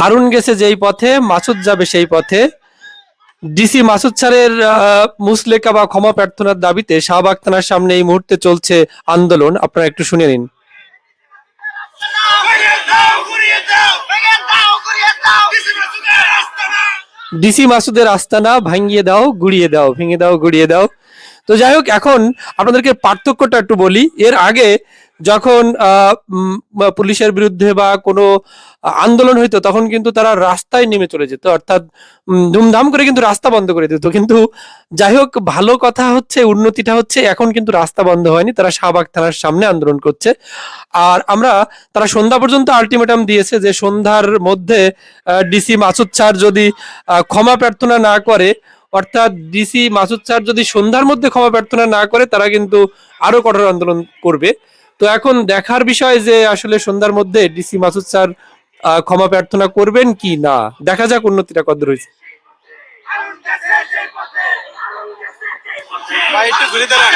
হারুন গেছে যেই পথে মাসুদ যাবে সেই পথে। ডিসি মাসুদ স্যারের মুচলেকা বা ক্ষমা প্রার্থনার দাবিতে শাহবাগ থানার সামনে এই মুহূর্তে চলছে আন্দোলন। আপনারা একটু শুনে নিন। ডিসি মাসুদের আস্তানা ভাঙিয়ে দাও, গুড়িয়ে দাও, ভেঙে দাও, গুড়িয়ে দাও। তো যাই হোক, এখন আপনাদেরকে পার্থক্যটা একটু বলি। এর আগে যখন পুলিশের বিরুদ্ধে বা কোনো আন্দোলন হইতো তখন কিন্তু তারা রাস্তায় নেমে চলে যেত, অর্থাৎ ধুমধাম করে কিন্তু রাস্তা বন্ধ করে দিত। কিন্তু যাই হোক, ভালো কথা হচ্ছে, উন্নতিটা হচ্ছে এখন কিন্তু রাস্তা বন্ধ হয়নি, তারা শাহবাগ থানার সামনে আন্দোলন করছে। আর আমরা, তারা সন্ধ্যা পর্যন্ত আলটিমেটাম দিয়েছে যে সন্ধ্যার মধ্যে ডিসি মাসুদ স্যার যদি ক্ষমা প্রার্থনা না করে, অর্থাৎ ডিসি মাসুদ স্যার যদি সন্ধ্যার মধ্যে ক্ষমা প্রার্থনা না করে, তারা কিন্তু আরো কঠোর আন্দোলন করবে। তো এখন দেখার বিষয় যে আসলে সন্ধ্যার মধ্যে ডিসি মাসুদ স্যার ক্ষমা প্রার্থনা করবেন কি না। দেখা যাক উন্নতিটা কতদূর হয়েছে। ভাই একটু ঘুরে দাঁড়ান।